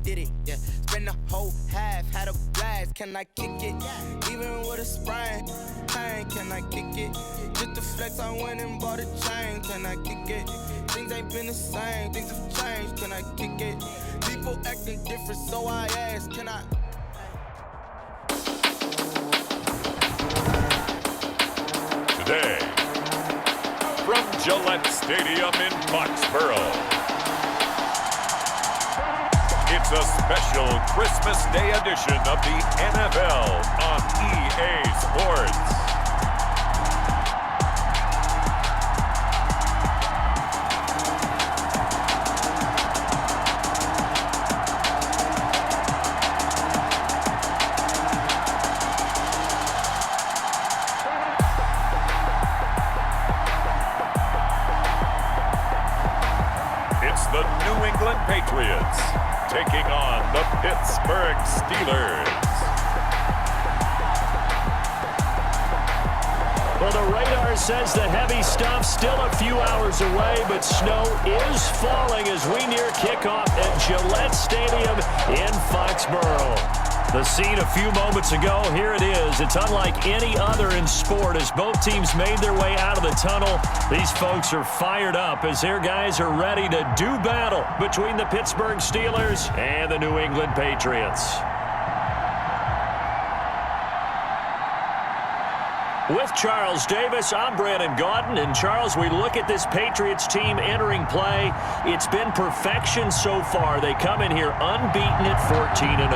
did it, yeah. Spend the whole half, had a blast, can I kick it? Even with a sprain, pain, can I kick it? Just to flex, I went and bought a chain, can I kick it? Things ain't been the same, things have changed, can I kick it? People acting different, so I ask, can I? Today, from Gillette Stadium in Foxborough, it's a special Christmas Day edition of the NFL on EA Sports. It's the New England Patriots taking on the Pittsburgh Steelers. Well, the radar says the heavy stuff still a few hours away, but snow is falling as we near kickoff at Gillette Stadium in Foxborough. The scene a few moments ago, here it is. It's unlike any other in sport as both teams made their way out of the tunnel. These folks are fired up as their guys are ready to do battle between the Pittsburgh Steelers and the New England Patriots. With Charles Davis, I'm Brandon Gaudin. And Charles, we look at this Patriots team entering play. It's been perfection so far. They come in here unbeaten at 14-0.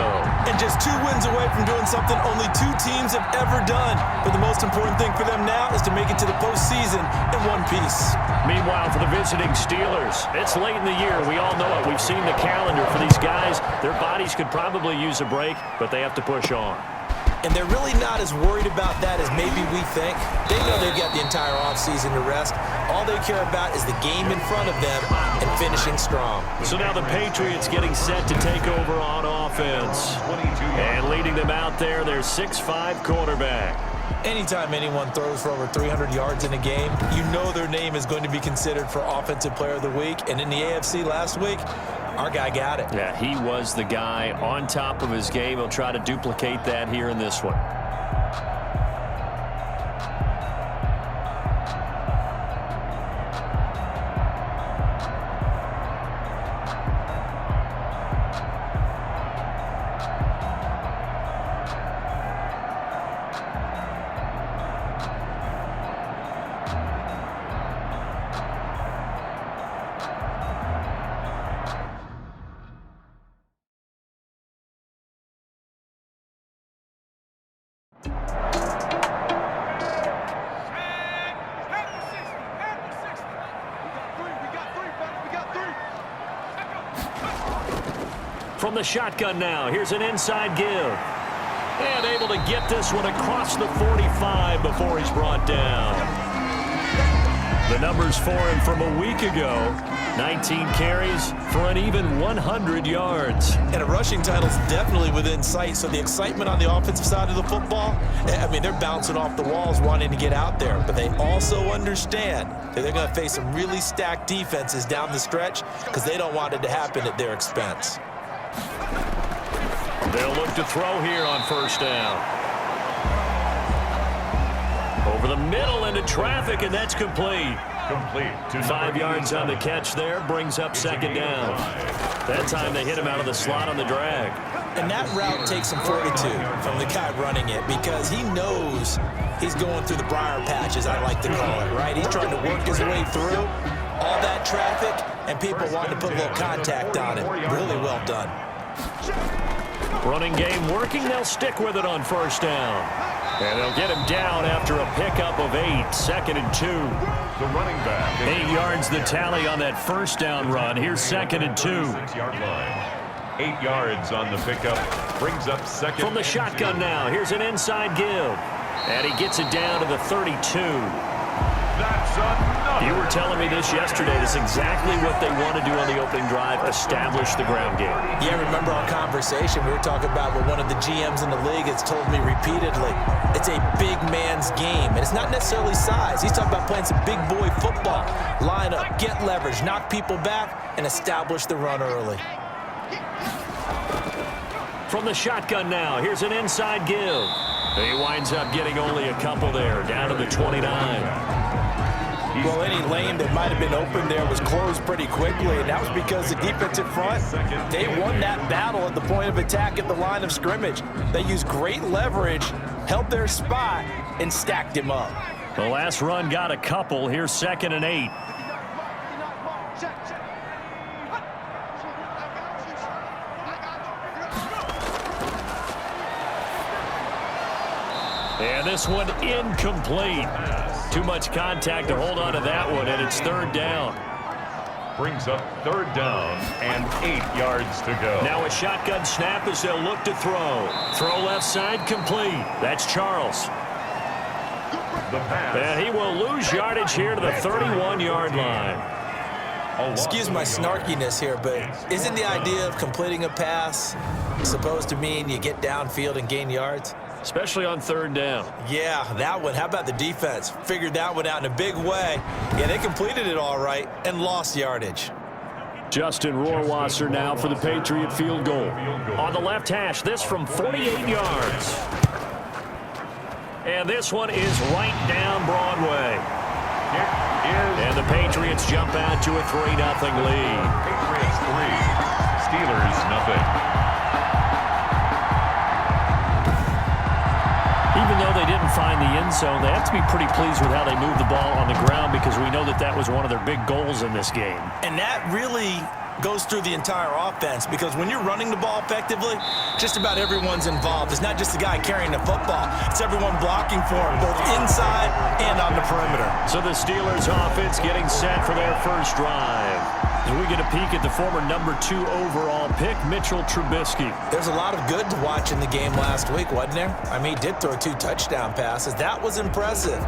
And just 2 wins away from doing something only 2 teams have ever done. But the most important thing for them now is to make it to the postseason in one piece. Meanwhile, for the visiting Steelers, it's late in the year. We all know it. We've seen the calendar for these guys. Their bodies could probably use a break, but they have to push on. And they're really not as worried about that as maybe we think. They know they've got the entire offseason to rest. All they care about is the game in front of them and finishing strong. So now the Patriots getting set to take over on offense. And leading them out there, their 6'5" quarterback. Anytime anyone throws for over 300 yards in a game, you know their name is going to be considered for Offensive Player of the Week. And in the AFC last week, our guy got it. Yeah, he was the guy on top of his game. He'll try to duplicate that here in this one. From the shotgun now, here's an inside give. And able to get this one across the 45 before he's brought down. The numbers for him from a week ago, 19 carries for an even 100 yards. And a rushing title's definitely within sight, so the excitement on the offensive side of the football, I mean, they're bouncing off the walls wanting to get out there, but they also understand that they're going to face some really stacked defenses down the stretch because they don't want it to happen at their expense. They'll look to throw here on first down. Over the middle into traffic, and that's complete. 5 yards on the catch there, brings up second down. That time they hit him out of the slot on the drag. And that route takes some fortitude from the guy running it because he knows he's going through the briar patch, as I like to call it, right? He's trying to work his way through all that traffic, and people wanting to put a little contact on it. Really well done. Running game working. They'll stick with it on first down. And they'll get him down after a pickup of 8. 2nd and 2. The running back. 8 yards the tally on that first down run. Here's 2nd and 2. 6-yard line. 8 yards on the pickup. Brings up second. From the shotgun now. Here's an inside give. And he gets it down to the 32. That's another. You were telling me this yesterday. That's exactly what they want to do on the opening drive, establish the ground game. Yeah, remember our conversation? We were talking about what one of the GMs in the league has told me repeatedly. It's a big man's game, and it's not necessarily size. He's talking about playing some big boy football. Line up, get leverage, knock people back, and establish the run early. from the shotgun now. Here's an inside give. He winds up getting only a couple there, down to the 29. Well, any lane that might have been open there was closed pretty quickly, and that was because the defensive front, they won that battle at the point of attack at the line of scrimmage. They used great leverage, held their spot, and stacked him up. The last run got a couple. Here's 2nd and 8. And this one incomplete. Too much contact to hold on to that one, and it's 3rd down. Brings up 3rd down and 8 yards to go. Now a shotgun snap as they'll look to throw. Throw left side complete. That's Charles. And he will lose yardage here to the 31-yard line. Excuse my snarkiness here, but isn't the idea of completing a pass supposed to mean you get downfield and gain yards? Especially on 3rd down. Yeah, that one. How about the defense? Figured that one out in a big way. Yeah, they completed it all right and lost yardage. Justin Rohrwasser now for the Patriot field goal. On the left hash, this from 48 yards. And this one is right down Broadway. And the Patriots jump out to a 3-0 lead. Patriots 3, Steelers nothing. Even though they didn't find the end zone, they have to be pretty pleased with how they moved the ball on the ground because we know that that was one of their big goals in this game. And that really goes through the entire offense because when you're running the ball effectively, just about everyone's involved. It's not just the guy carrying the football. It's everyone blocking for him, both inside and on the perimeter. So the Steelers offense getting set for their first drive. As we get a peek at the former number 2 overall pick, Mitchell Trubisky. There's a lot of good to watch in the game last week, wasn't there? I mean, he did throw 2 touchdown passes. That was impressive.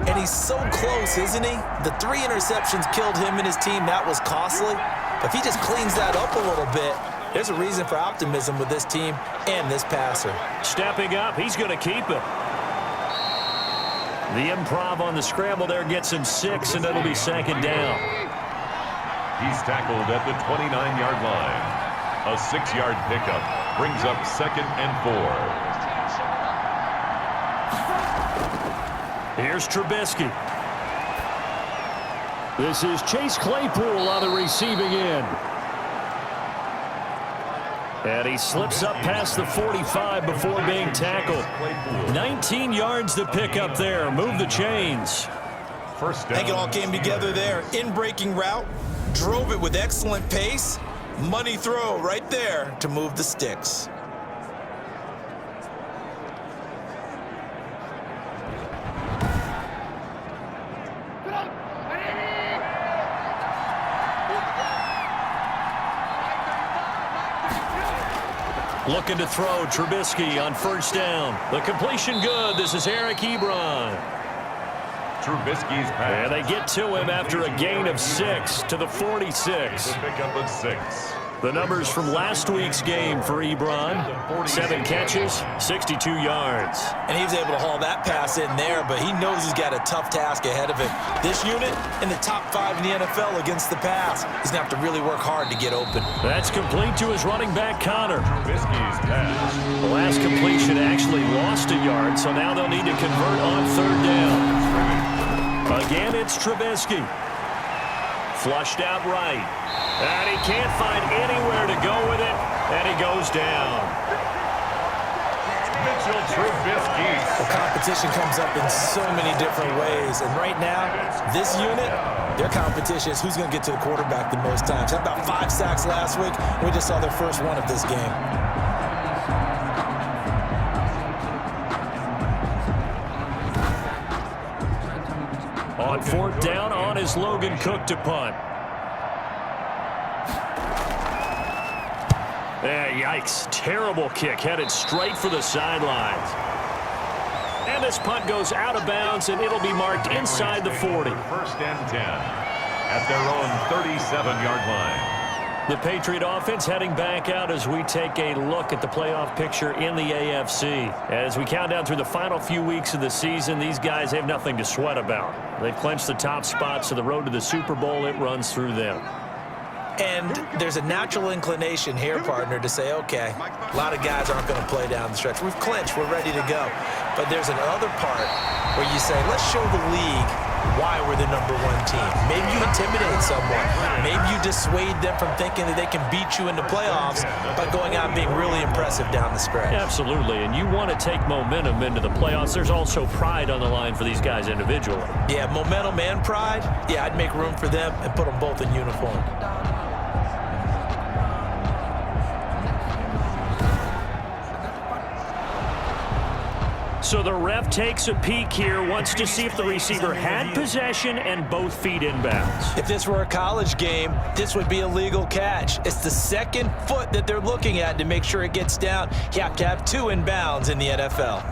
And he's so close, isn't he? The 3 interceptions killed him and his team. That was costly. If he just cleans that up a little bit, there's a reason for optimism with this team and this passer. Stepping up, he's going to keep it. The improv on the scramble there gets him 6, and it'll be 2nd down. He's tackled at the 29-yard line. A 6-yard pickup brings up 2nd and 4. Here's Trubisky. This is Chase Claypool on the receiving end. And he slips up past the 45 before being tackled. 19 yards to pick up there. Move the chains. First down. I think it all came together there. In-breaking route. Drove it with excellent pace. Money throw right there to move the sticks. Looking to throw Trubisky on 1st down. The completion good. This is Eric Ebron. Trubisky's pass. And they get to him after a gain of 6 to the 46. Pick up at 6. The numbers from last week's game for Ebron. 7 catches, 62 yards. And he was able to haul that pass in there, but he knows he's got a tough task ahead of him. This unit in the top 5 in the NFL against the pass. He's going to have to really work hard to get open. That's complete to his running back, Connor. Trubisky's pass. The last completion actually lost a yard, so now they'll need to convert on 3rd down. Again, it's Trubisky. Flushed out right. And he can't find anywhere to go with it, and he goes down. Mitchell Trubisky. The competition comes up in so many different ways, and right now, this unit, their competition is who's going to get to the quarterback the most times. Had about 5 sacks last week. We just saw their first one of this game. On 4th down, on is Logan Cook to punt. Yikes. Terrible kick. Headed straight for the sidelines. And this punt goes out of bounds, and it'll be marked inside the 40. 1st and 10 at their own 37-yard line. The Patriot offense heading back out as we take a look at the playoff picture in the AFC. As we count down through the final few weeks of the season, these guys have nothing to sweat about. They've clinched the top spot, so the road to the Super Bowl, it runs through them. And there's a natural inclination here, partner, to say, okay, a lot of guys aren't going to play down the stretch. We've clinched. We're ready to go. But there's another part where you say, let's show the league why we're the #1 team. Maybe you intimidate someone. Maybe you dissuade them from thinking that they can beat you in the playoffs by going out and being really impressive down the stretch. Absolutely, and you want to take momentum into the playoffs. There's also pride on the line for these guys individually. Yeah, momentum and pride. Yeah, I'd make room for them and put them both in uniform. So the ref takes a peek here, wants to see if the receiver had possession and both feet inbounds. If this were a college game, this would be a legal catch. It's the second foot that they're looking at to make sure it gets down. You have to have 2 inbounds in the NFL.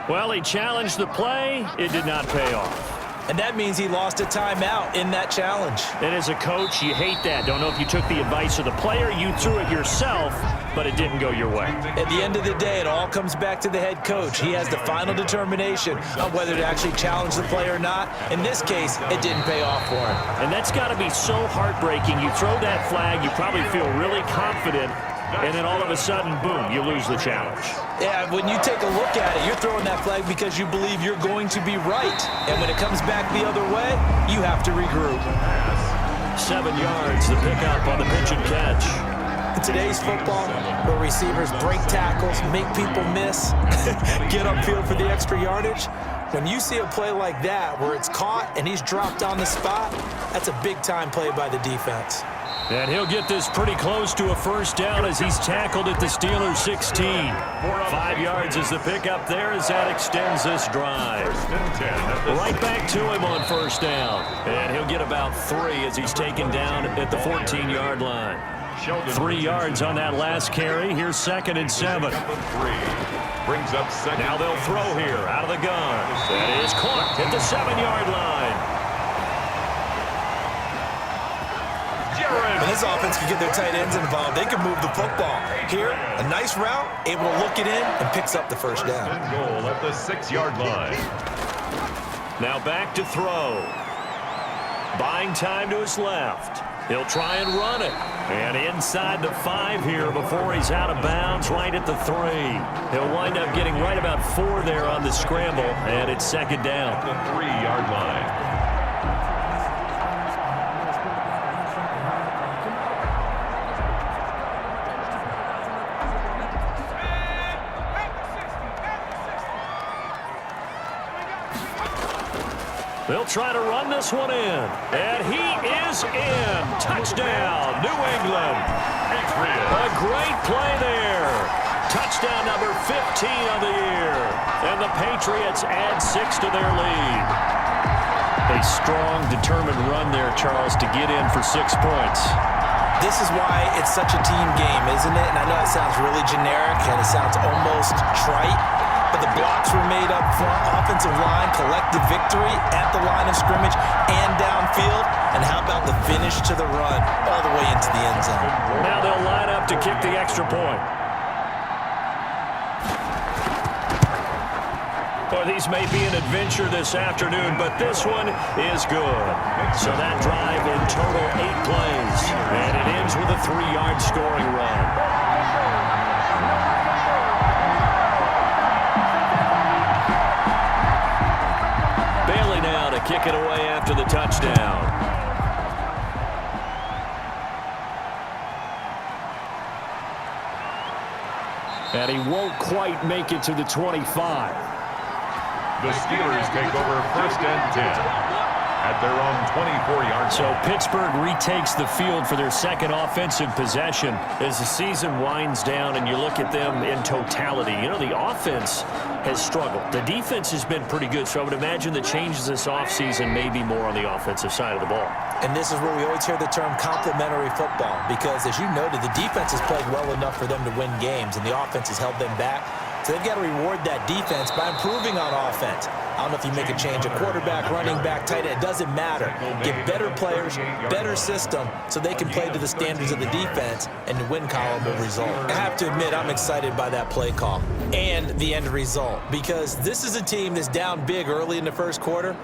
Well, he challenged the play. It did not pay off. And that means he lost a timeout in that challenge. And as a coach, you hate that. Don't know if you took the advice of the player, you threw it yourself, but it didn't go your way. At the end of the day, it all comes back to the head coach. He has the final determination on whether to actually challenge the play or not. In this case, it didn't pay off for him. And that's got to be so heartbreaking. You throw that flag, you probably feel really confident, and then all of a sudden, boom, you lose the challenge. Yeah, when you take a look at it, you're throwing that flag because you believe you're going to be right. And when it comes back the other way, you have to regroup. 7 yards, the pickup on the pitch and catch. In today's football, where receivers break tackles, make people miss, get upfield for the extra yardage, when you see a play like that where it's caught and he's dropped on the spot, that's a big-time play by the defense. And he'll get this pretty close to a first down as he's tackled at the Steelers' 16. 5 yards is the pickup there as that extends this drive. Right back to him on first down. And he'll get about 3 as he's taken down at the 14-yard line. 3 yards on that last carry. Here's 2nd and 7. Brings up second. Now they'll throw here out of the gun. That is caught at the 7-yard line. When this offense can get their tight ends involved, they can move the football. Here, a nice route, able to look it in, and picks up the first down. Goal at the 6-yard line. Now back to throw. Buying time to his left. He'll try and run it. And inside the 5 here before he's out of bounds, right at the 3. He'll wind up getting right about 4 there on the scramble, and it's 2nd down. The 3-yard line. They'll try to run this one in. And he is in. Touchdown, New England. A great play there. Touchdown number 15 of the year. And the Patriots add 6 to their lead. A strong, determined run there, Charles, to get in for 6 points. This is why it's such a team game, isn't it? And I know it sounds really generic and it sounds almost trite. But the blocks were made up front, offensive line, collective victory at the line of scrimmage and downfield. And how about the finish to the run all the way into the end zone? Now they'll line up to kick the extra point. Boy, these may be an adventure this afternoon, but this one is good. So that drive in total 8 plays. And it ends with a 3-yard scoring run. Kick it away after the touchdown. And he won't quite make it to the 25. The Steelers take over 1st and 10 at their own 24-yard. So Pittsburgh retakes the field for their 2nd offensive possession as the season winds down and you look at them in totality. You know, the offense has struggled. The defense has been pretty good, so I would imagine the changes this offseason may be more on the offensive side of the ball. And this is where we always hear the term complementary football because, as you noted, the defense has played well enough for them to win games, and the offense has held them back. So they've got to reward that defense by improving on offense. I don't know if you make a change, a quarterback, running back, tight end, it doesn't matter. Get better players, better system, so they can play to the standards of the defense, and the win column will result. I have to admit, I'm excited by that play call and the end result, because this is a team that's down big early in the first quarter,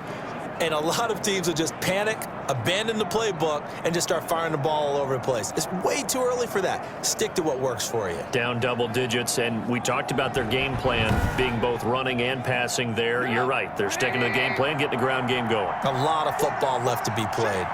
and a lot of teams will just panic, abandon the playbook, and just start firing the ball all over the place. It's way too early for that. Stick to what works for you. Down double digits, and we talked about their game plan being both running and passing there. You're right. They're sticking to the game plan, getting the ground game going. A lot of football left to be played.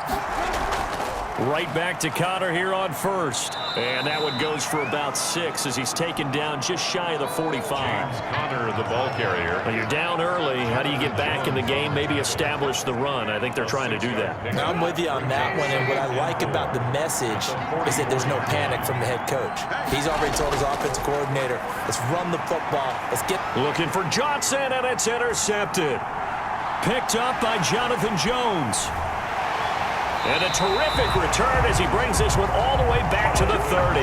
Right back to Connor here on first. And that one goes for about 6 as he's taken down just shy of the 45. James Conner, the ball carrier. Well, you're down early. How do you get back in the game, maybe establish the run? I think they're trying to do that. Now, I'm with you on that one, and what I like about the message is that there's no panic from the head coach. He's already told his offensive coordinator, let's run the football. Let's get... Looking for Johnson, and it's intercepted. Picked up by Jonathan Jones. And a terrific return as he brings this one all the way back to the 30.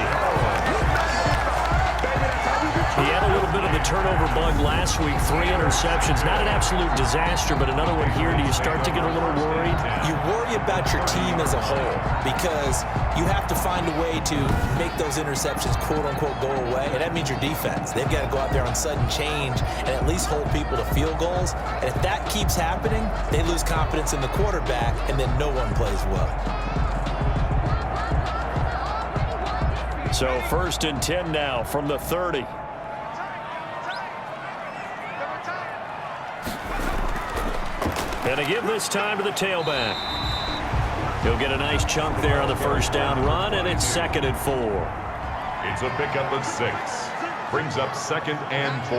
He had a little bit of the turnover bug last week, 3 interceptions. Not an absolute disaster, but another one here. Do you start to get a little worried? You worry about your team as a whole because you have to find a way to make those interceptions, quote-unquote, go away, and that means your defense. They've got to go out there on sudden change and at least hold people to field goals. And if that keeps happening, they lose confidence in the quarterback, and then no one plays well. So 1st and 10 now from the 30. And to give this time to the tailback. He'll get a nice chunk there on the first down run, and it's 2nd and 4. It's a pickup of 6. Brings up 2nd and 4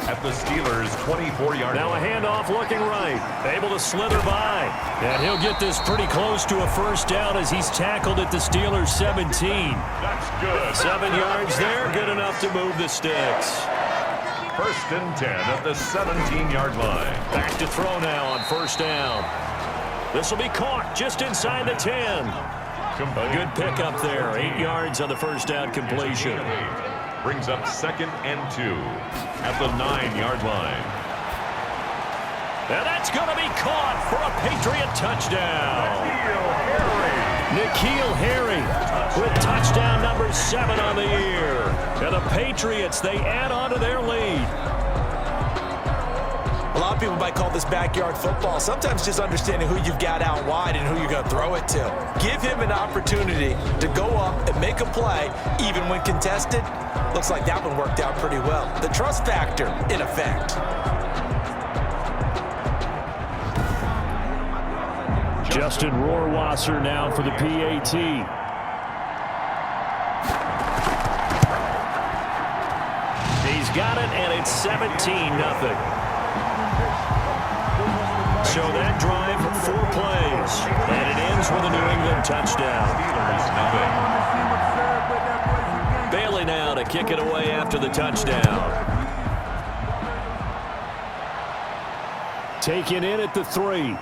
at the Steelers' 24-yard line. Now a handoff looking right. Able to slither by. And he'll get this pretty close to a first down as he's tackled at the Steelers' 17. That's good. 7 yards there, good enough to move the sticks. 1st and 10 at the 17-yard line. Back to throw now on first down. This will be caught just inside the 10. A good pickup there. 8 yards on the first down completion. Brings up 2nd and 2 at the 9-yard line. And that's going to be caught for a Patriot touchdown. N'Keal Harry with touchdown number 7 on the year. And the Patriots, they add on to their lead. A lot of people might call this backyard football. Sometimes just understanding who you've got out wide and who you're going to throw it to. Give him an opportunity to go up and make a play, even when contested. Looks like that one worked out pretty well. The trust factor, in effect. Justin Rohrwasser now for the PAT. He's got it, and it's 17-0. So that drive, 4 plays, and it ends with a New England touchdown. Bailey now to kick it away after the touchdown. Taken in at the 3.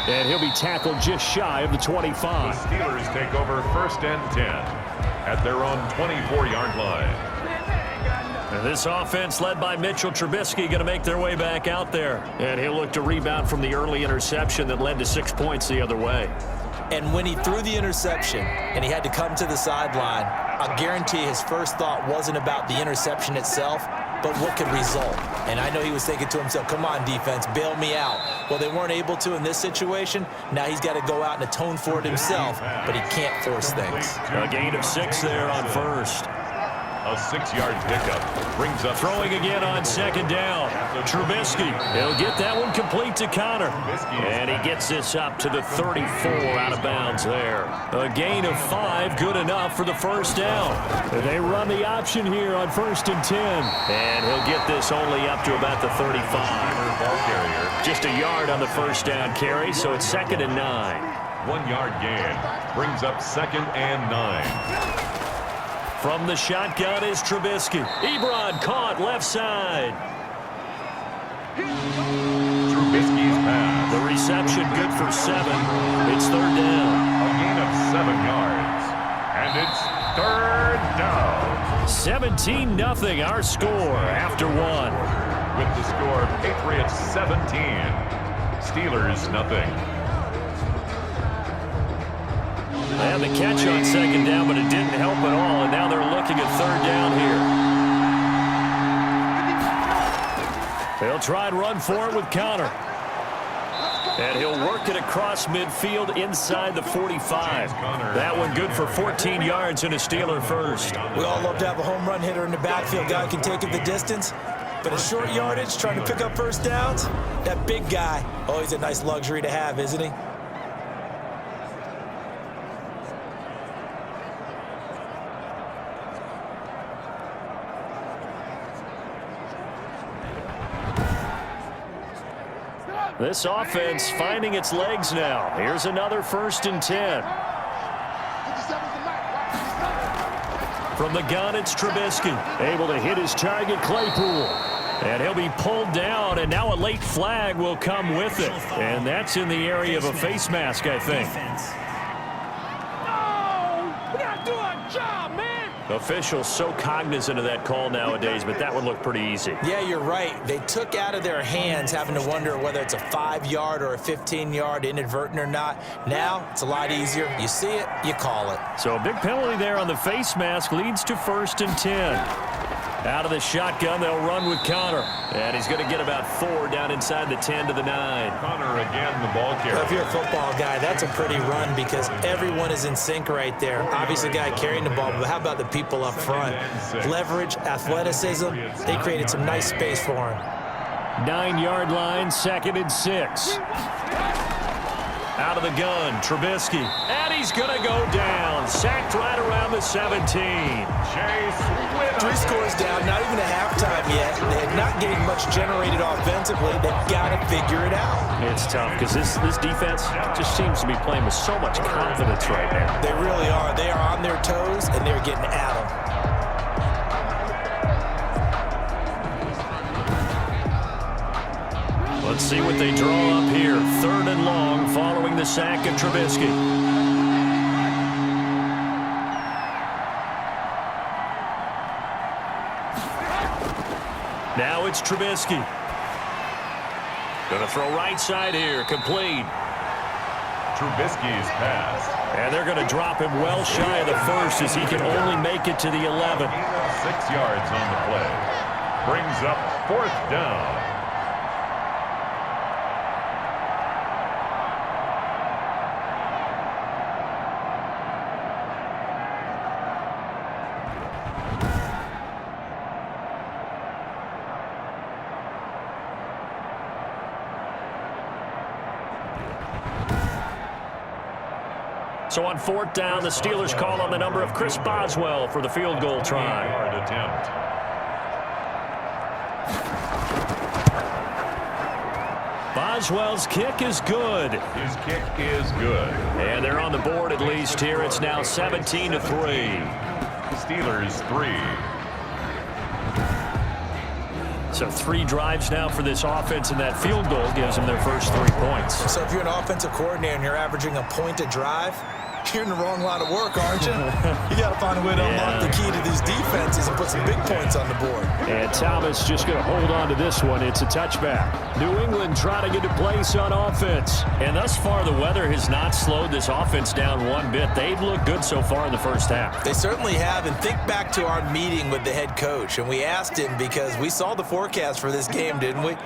And he'll be tackled just shy of the 25. The Steelers take over 1st and 10 at their own 24-yard line. And this offense led by Mitchell Trubisky going to make their way back out there. And he'll look to rebound from the early interception that led to 6 points the other way. And when he threw the interception and he had to come to the sideline, I guarantee his first thought wasn't about the interception itself, but what could result. And I know he was thinking to himself, come on, defense, bail me out. Well, they weren't able to in this situation. Now he's got to go out and atone for it himself, but he can't force things. A gain of 6 there on first. A 6-yard pickup brings up throwing again on 2nd down. Trubisky, he'll get that one complete to Connor. And he gets this up to the 34 out of bounds there. A gain of 5, good enough for the first down. They run the option here on 1st and 10. And he'll get this only up to about the 35. Just a yard on the first down carry, so it's 2nd and 9. 1-yard gain brings up 2nd and 9. From the shotgun is Trubisky. Ebron caught left side. Trubisky's pass. The reception good for 7. It's 3rd down. A gain of 7 yards. And it's 3rd down. 17-0 our score after 1. with the score Patriots 17, Steelers nothing. They had the catch on second down, but it didn't help at all, and now they're looking at third down here. They'll try and run for it with Conner. And he'll work it across midfield inside the 45. That one good for 14 yards and a Steeler first. We all love to have a home run hitter in the backfield. Guy can take it the distance. But a short yardage, trying to pick up first downs, that big guy, always a nice luxury to have, isn't he? This offense finding its legs now. Here's another 1st and 10. From the gun, it's Trubisky. Able to hit his target, Claypool. And he'll be pulled down, and now a late flag will come with it. And that's in the area of a face mask, I think. No! We gotta do our job, man! Officials so cognizant of that call nowadays, but that would look pretty easy. Yeah, you're right. They took out of their hands having to wonder whether it's a 5-yard or a 15-yard, inadvertent or not. Now, it's a lot easier. You see it, you call it. So a big penalty there on the face mask leads to 1st and 10. Out of the shotgun, they'll run with Conner. And he's going to get about 4 down inside the 10 to the 9. Conner again, the ball carrier. If you're a football guy, that's a pretty run because everyone is in sync right there. Obviously, the guy carrying the ball, but how about the people up front? Leverage, athleticism, they created some nice space for him. 9-yard line, 2nd and 6. Out of the gun, Trubisky. And he's going to go down. Sacked right around the 17. Chase with 3 scores down, not even at halftime yet. They had not getting much generated offensively. They've got to figure it out. It's tough because this defense just seems to be playing with so much confidence right now. They really are. They are on their toes, and they're getting at them. Let's see what they draw up here. 3rd and long following the sack of Trubisky. Now it's Trubisky. Going to throw right side here. Complete. Trubisky's pass. And they're going to drop him well shy of the 1st as he can only make it to the 11. 6 yards on the play. Brings up 4th down. So on 4th down, the Steelers call on the number of Chris Boswell for the field goal try. Attempt. Boswell's kick is good. His kick is good. And they're on the board at least here. It's now 17-3. Steelers 3. So 3 drives now for this offense, and that field goal gives them their first 3 points. So if you're an offensive coordinator and you're averaging a point a drive, you're in the wrong line of work, aren't you? You got to find a way to unlock the key to these defenses and put some big points on the board. And Thomas just going to hold on to this one. It's a touchback. New England trying to get a place on offense. And thus far, the weather has not slowed this offense down one bit. They've looked good so far in the first half. They certainly have. And think back to our meeting with the head coach. And we asked him because we saw the forecast for this game, didn't we?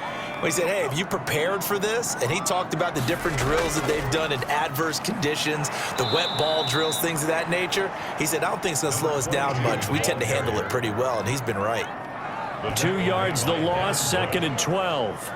We said, hey, have you prepared for this? And he talked about the different drills that they've done in adverse conditions, the wet ball drills, things of that nature. He said, I don't think it's going to slow us down much. We tend to handle it pretty well, and he's been right. 2 yards the loss, 2nd and 12.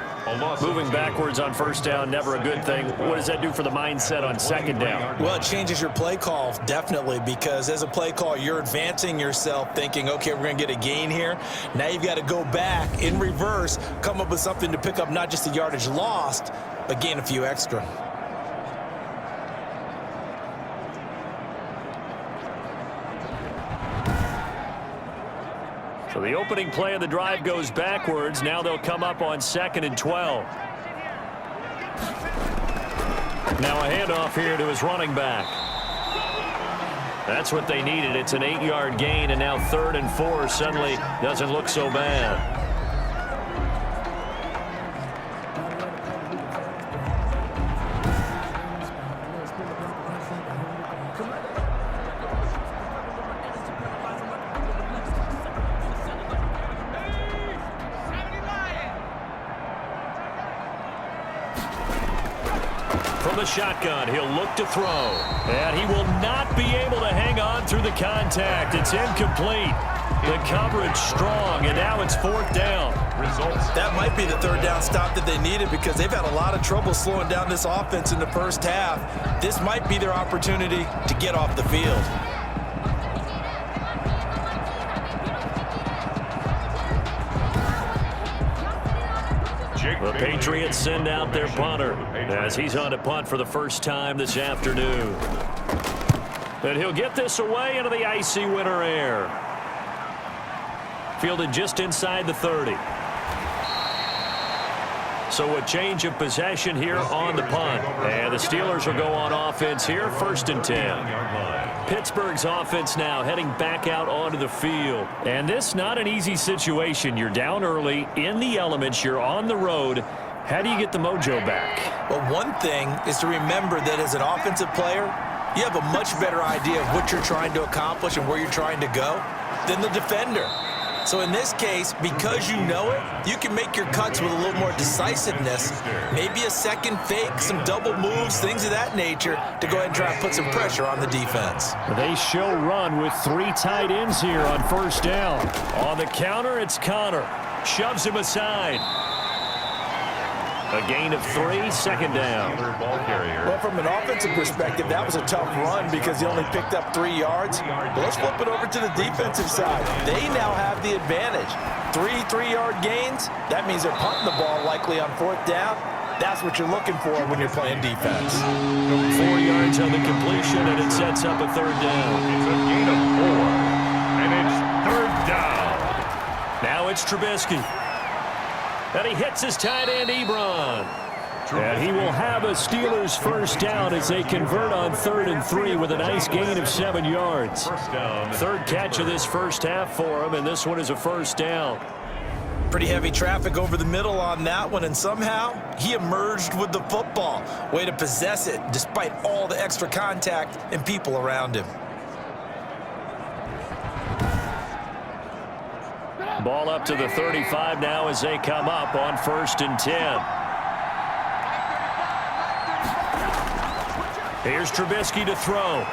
Moving backwards on 1st down, never a good thing. What does that do for the mindset on 2nd down? Well, it changes your play call, definitely, because as a play call, you're advancing yourself thinking, okay, we're going to get a gain here. Now you've got to go back in reverse, come up with something to pick up not just the yardage lost, but gain a few extra. So the opening play of the drive goes backwards. Now they'll come up on 2nd and 12. Now a handoff here to his running back. That's what they needed. It's an 8-yard gain, and now 3rd and 4 suddenly doesn't look so bad. from the shotgun. He'll look to throw. And he will not be able to hang on through the contact. It's incomplete. The coverage strong, and now it's 4th down. That might be the 3rd down stop that they needed because they've had a lot of trouble slowing down this offense in the first half. This might be their opportunity to get off the field. The Patriots send out their punter as he's on to punt for the first time this afternoon. And he'll get this away into the icy winter air. Fielded just inside the 30. So a change of possession here on the punt. And the Steelers will go on offense here, 1st and 10. Pittsburgh's offense now heading back out onto the field. And this not an easy situation. You're down early, in the elements, you're on the road. How do you get the mojo back? Well, one thing is to remember that as an offensive player, you have a much better idea of what you're trying to accomplish and where you're trying to go than the defender. So in this case, because you know it, you can make your cuts with a little more decisiveness, maybe a second fake, some double moves, things of that nature, to go ahead and try and put some pressure on the defense. They show run with 3 tight ends here on 1st down. On the counter, it's Connor. Shoves him aside. A gain of 3, 2nd down. Well, from an offensive perspective, that was a tough run because he only picked up 3 yards. But let's flip it over to the defensive side. They now have the advantage. 3 3-yard gains. That means they're punting the ball likely on 4th down. That's what you're looking for when you're playing defense. 4 yards on the completion, and it sets up a 3rd down. It's a gain of 4, and it's 3rd down. Now it's Trubisky. And he hits his tight end, Ebron. And he will have a Steelers 1st down as they convert on 3rd and 3 with a nice gain of 7 yards. 3rd catch of this first half for him, and this one is a 1st down. Pretty heavy traffic over the middle on that one, and somehow he emerged with the football. Way to possess it despite all the extra contact and people around him. Ball up to the 35 now as they come up on 1st and 10. Here's Trubisky to throw.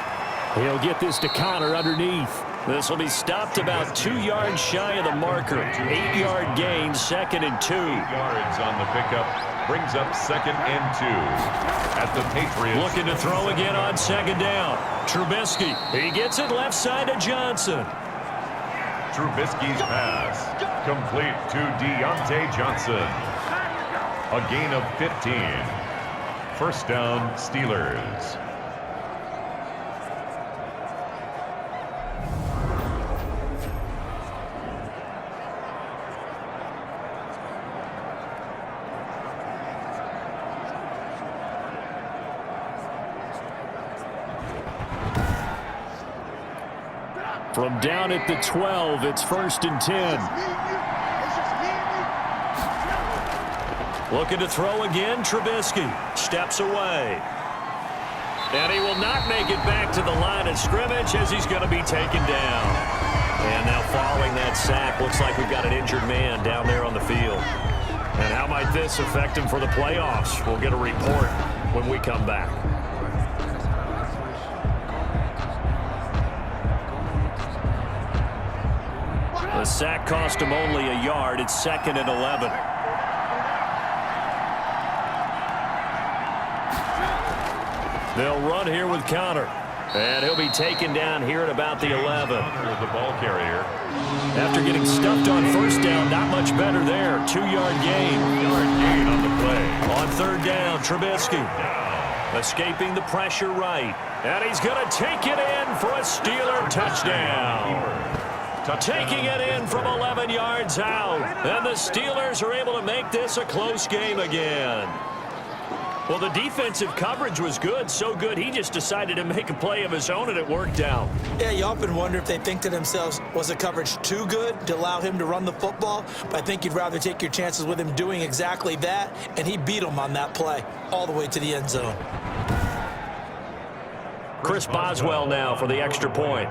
He'll get this to Connor underneath. This will be stopped about 2 yards shy of the marker. 8-yard gain, 2nd and 2. 8 yards on the pickup brings up 2nd and 2 at the Patriots. Looking to throw again on 2nd down. Trubisky, he gets it left side to Johnson. Trubisky's pass complete to Deontay Johnson. A gain of 15. 1st down, Steelers. From down at the 12, it's 1st and 10. Looking to throw again, Trubisky steps away. And he will not make it back to the line of scrimmage as he's going to be taken down. And now following that sack, looks like we've got an injured man down there on the field. And how might this affect him for the playoffs? We'll get a report when we come back. The sack cost him only a yard. It's 2nd and 11. They'll run here with Connor. And he'll be taken down here at about the 11. The ball carrier. After getting stuffed on 1st down, not much better there. 2-yard gain. 2-yard gain on the play. On 3rd down, Trubisky. Escaping the pressure right. And he's going to take it in for a Steeler touchdown. Taking it in from 11 yards out. And the Steelers are able to make this a close game again. Well, the defensive coverage was good, so good he just decided to make a play of his own, and it worked out. Yeah, you often wonder if they think to themselves, was the coverage too good to allow him to run the football? But I think you'd rather take your chances with him doing exactly that, and he beat him on that play all the way to the end zone. Chris Boswell now for the extra point.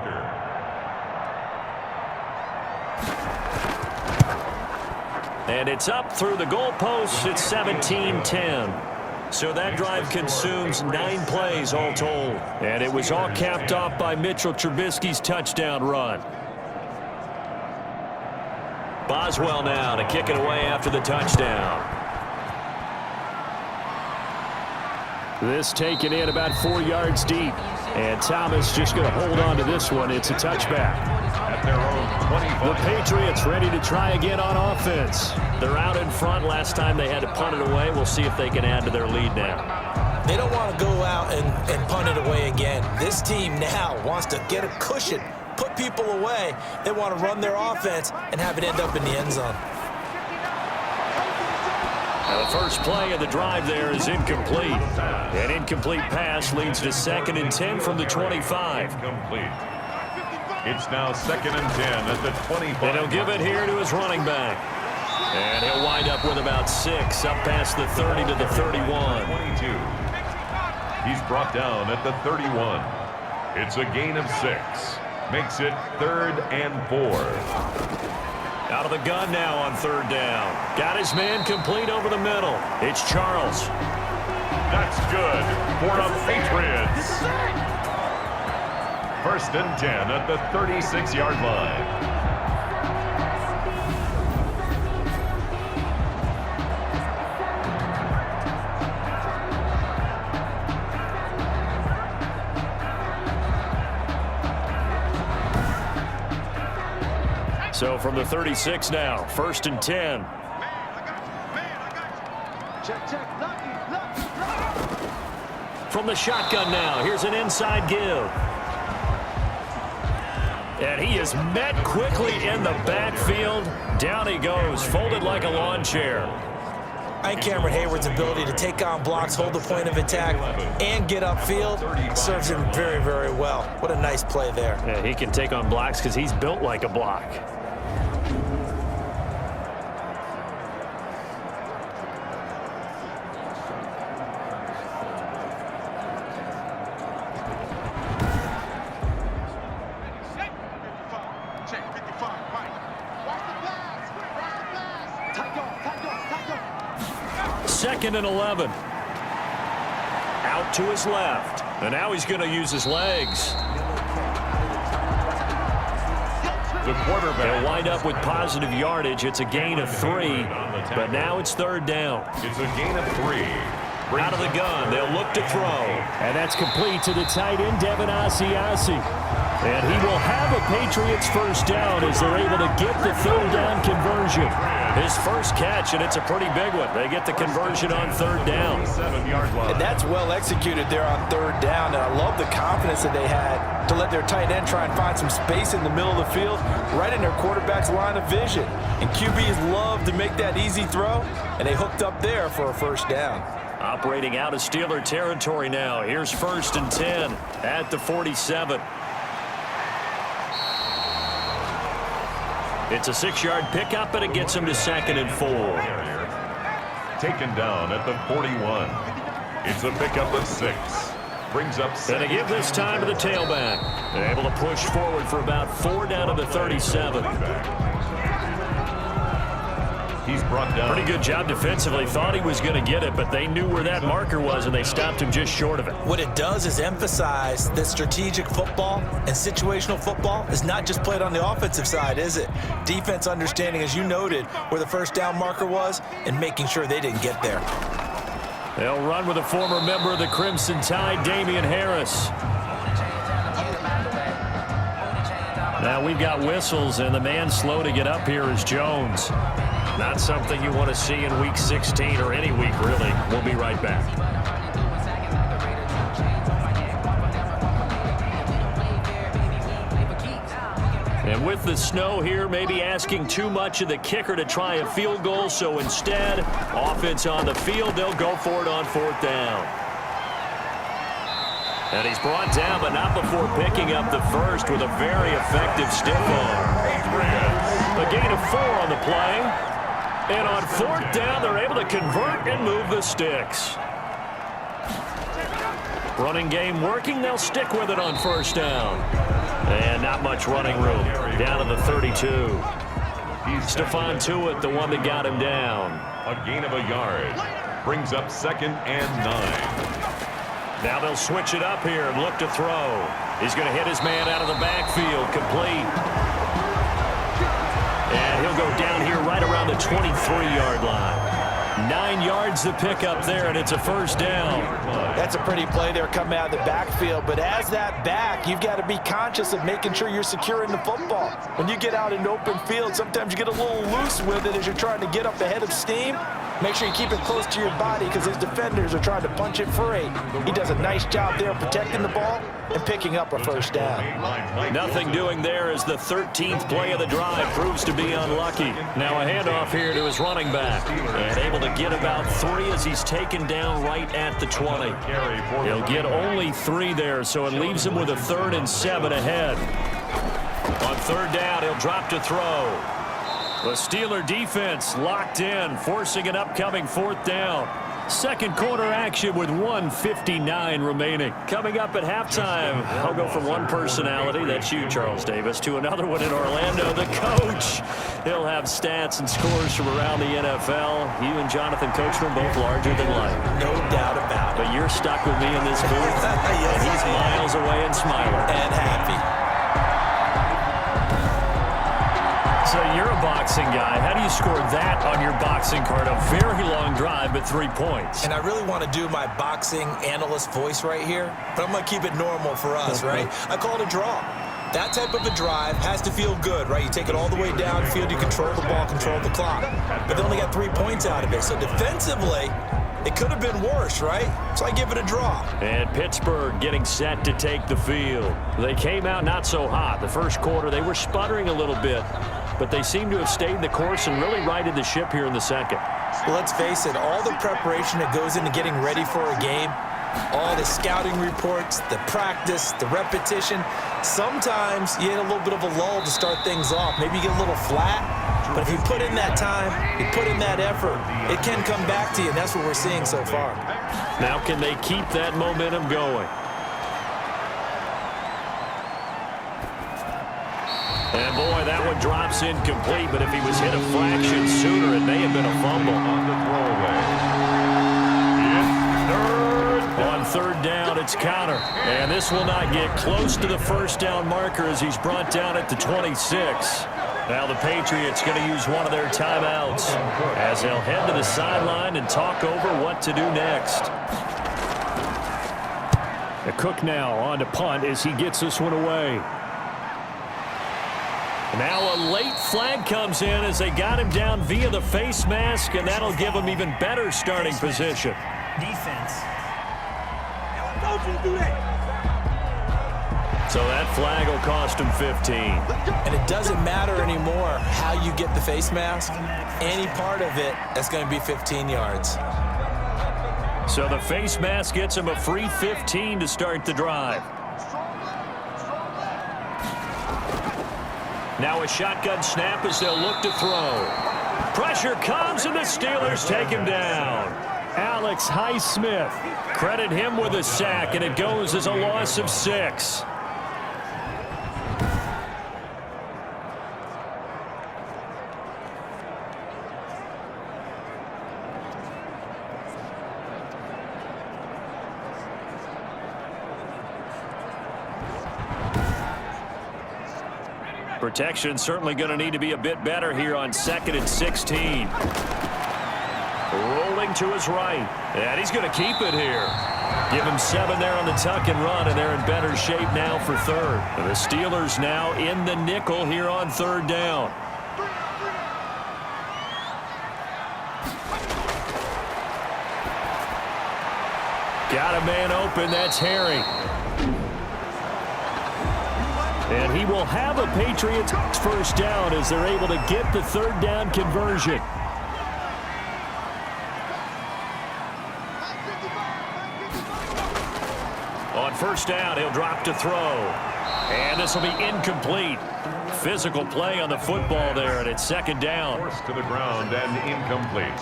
And it's up through the goalposts. It's 17-10. So that drive consumes 9 plays all told. And it was all capped off by Mitchell Trubisky's touchdown run. Boswell now to kick it away after the touchdown. This taken in about 4 yards deep. And Thomas just going to hold on to this one. It's a touchback. At their own 25. The Patriots ready to try again on offense. They're out in front. Last time they had to punt it away. We'll see if they can add to their lead now. They don't want to go out and punt it away again. This team now wants to get a cushion, put people away. They want to run their offense and have it end up in the end zone. Now the first play of the drive there is incomplete. An incomplete pass leads to 2nd and 10 from the 25. Incomplete. It's now 2nd and 10 at the 25. And he'll give it here to his running back. And he'll wind up with about 6 up past the 30 to the 31. 22. He's brought down at the 31. It's a gain of 6. Makes it 3rd and 4. Out of the gun now on 3rd down. Got his man complete over the middle. It's Charles. That's good for the Patriots. 1st and 10 at the 36-yard line. So from the 36 now, 1st and 10. From the shotgun now, here's an inside give. And he is met quickly in the backfield. Down he goes, folded like a lawn chair. I think Cameron Hayward's ability to take on blocks, hold the point of attack, and get upfield serves him very, very well. What a nice play there. Yeah, he can take on blocks because he's built like a block. Second and 11. Out to his left. And now he's going to use his legs. The quarterback. He'll wind up with positive yardage. It's a gain of 3. But now it's 3rd down. It's a gain of 3. Out of the gun. They'll look to throw. And that's complete to the tight end, Devin Asiasi. And he will have a Patriots 1st down as they're able to get the 3rd down conversion. His first catch, and it's a pretty big one. They get the conversion on 3rd down. 7-yard line. And that's well executed there on 3rd down. And I love the confidence that they had to let their tight end try and find some space in the middle of the field, right in their quarterback's line of vision. And QBs love to make that easy throw, and they hooked up there for a 1st down. Operating out of Steeler territory now. Here's 1st and 10 at the 47. It's a 6-yard pickup, and it gets him to 2nd and 4. Taken down at the 41. It's a pickup of 6. Brings up 7. And they give this time to the tailback. They're able to push forward for about 4 down to the 37. He's brought down. Pretty good job defensively. Thought he was going to get it, but they knew where that marker was, and they stopped him just short of it. What it does is emphasize that strategic football and situational football is not just played on the offensive side, is it? Defense understanding, as you noted, where the 1st down marker was and making sure they didn't get there. They'll run with a former member of the Crimson Tide, Damian Harris. Now we've got whistles, and the man slow to get up here is Jones. Not something you want to see in Week 16 or any week, really. We'll be right back. And with the snow here, maybe asking too much of the kicker to try a field goal, so instead, offense on the field, they'll go for it on 4th down. And he's brought down, but not before picking up the 1st with a very effective stiff arm. A gain of 4 on the play. And on 4th down, they're able to convert and move the sticks. Running game working. They'll stick with it on 1st down. And not much running room. Down to the 32. Stephon Tuitt, the one that got him down. A gain of a yard. Brings up 2nd and 9. Now they'll switch it up here and look to throw. He's going to hit his man out of the backfield, complete. And he'll go down here right around the 23-yard line. 9 yards to pick up there, and it's a first down. That's a pretty play there coming out of the backfield. But as that back, you've got to be conscious of making sure you're securing the football. When you get out in open field, sometimes you get a little loose with it as you're trying to get up ahead of steam. Make sure you keep it close to your body because his defenders are trying to punch it free. He does a nice job there protecting the ball and picking up a first down. Nothing doing there as the 13th play of the drive proves to be unlucky. Now a handoff here to his running back. And able to get about 3 as he's taken down right at the 20. He'll get only 3 there, so it leaves him with a 3rd and 7 ahead. On 3rd down, he'll drop to throw. The Steeler defense locked in, forcing an upcoming 4th down. Second quarter action with 1:59 remaining. Coming up at halftime, I'll go from one personality, that's you, Charles Davis, to another one in Orlando, the coach. He'll have stats and scores from around the NFL. You and Jonathan Coachman both larger than life. No doubt about it. But you're stuck with me in this booth, Yes, and he's miles away and smiling. And happy. So you're a boxing guy. How do you score that on your boxing card? A very long drive, but 3 points. And I really want to do my boxing analyst voice right here, but I'm going to keep it normal for us, right? I call it a draw. That type of a drive has to feel good, right? You take it all the way downfield, you control the ball, control the clock. But they only got 3 points out of it. So defensively, it could have been worse, right? So I give it a draw. And Pittsburgh getting set to take the field. They came out not so hot. The first quarter, they were sputtering a little bit, but they seem to have stayed the course and really righted the ship here in the second. Well, let's face it, all the preparation that goes into getting ready for a game, all the scouting reports, the practice, the repetition, sometimes you hit a little bit of a lull to start things off. Maybe you get a little flat, but if you put in that time, you put in that effort, it can come back to you, and that's what we're seeing so far. Now can they keep that momentum going? And boy, that one drops incomplete, but if he was hit a fraction sooner, it may have been a fumble. On the throwaway. On 3rd down, it's Connor. And this will not get close to the first down marker as he's brought down at the 26. Now the Patriots going to use one of their timeouts as they'll head to the sideline and talk over what to do next. The Cook now on to punt as he gets this one away. Now a late flag comes in as they got him down via the face mask, and that'll give him even better starting position. Defense. Don't you do that. So that flag will cost him 15. And it doesn't matter anymore how you get the face mask. Any part of it, that's going to be 15 yards. So the face mask gets him a free 15 to start the drive. Now a shotgun snap as they'll look to throw. Pressure comes, and the Steelers take him down. Alex Highsmith, credit him with a sack, and it goes as a loss of 6. Protection certainly going to need to be a bit better here on 2nd and 16. Rolling to his right. And he's going to keep it here. Give him 7 there on the tuck and run, and they're in better shape now for 3rd. And the Steelers now in the nickel here on 3rd down. Got a man open. That's Harry. And he will have a Patriots first down as they're able to get the 3rd down conversion. On 1st down, he'll drop to throw. And this will be incomplete. Physical play on the football there, and it's 2nd down. Forced to the ground and incomplete.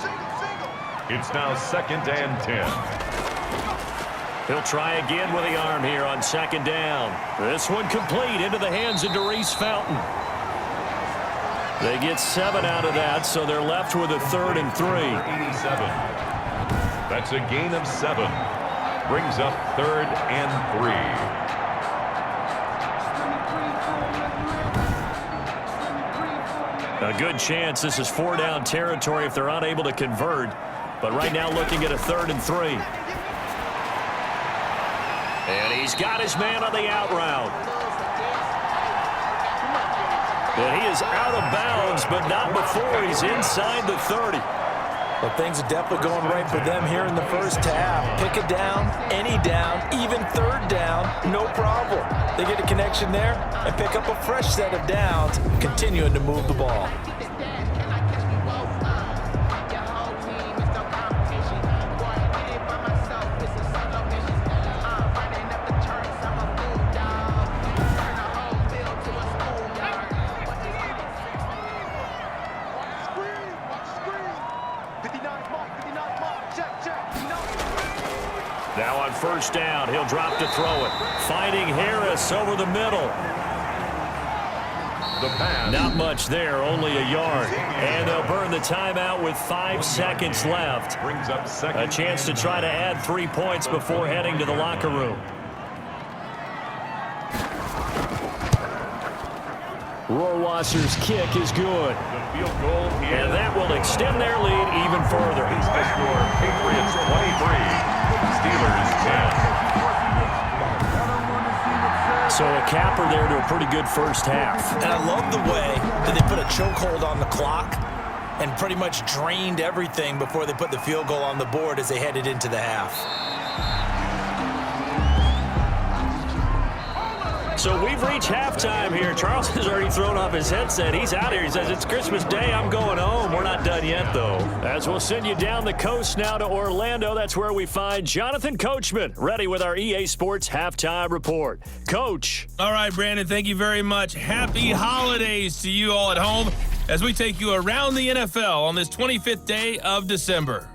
It's now 2nd and 10. He'll try again with the arm here on 2nd down. This one complete into the hands of Darius Fountain. They get 7 out of that, so they're left with a 3rd and 3. 87. That's a gain of 7. Brings up 3rd and 3. A good chance this is 4-down territory if they're unable to convert. But right now looking at a 3rd and 3. And he's got his man on the out route. And he is out of bounds, but not before he's inside the 30. Well, things are definitely going right for them here in the first half. Pick a down, any down, even 3rd down, no problem. They get a connection there and pick up a fresh set of downs, continuing to move the ball. Now on 1st down, he'll drop to throw it. Finding Harris over the middle. Not much there, only a yard. And they'll burn the timeout with 5 seconds left. A chance to try to add 3 points before heading to the locker room. Rohrwasser's kick is good. And that will extend their lead even further. The score, Patriots 23. Steelers 10. So a capper there to a pretty good first half. And I love the way that they put a chokehold on the clock and pretty much drained everything before they put the field goal on the board as they headed into the half. So we've reached halftime here. Charles has already thrown off his headset. He's out here. He says, it's Christmas Day. I'm going home. We're not done yet, though. As we'll send you down the coast now to Orlando. That's where we find Jonathan Coachman, ready with our EA Sports Halftime Report. Coach. All right, Brandon, thank you very much. Happy holidays to you all at home as we take you around the NFL on this 25th day of December.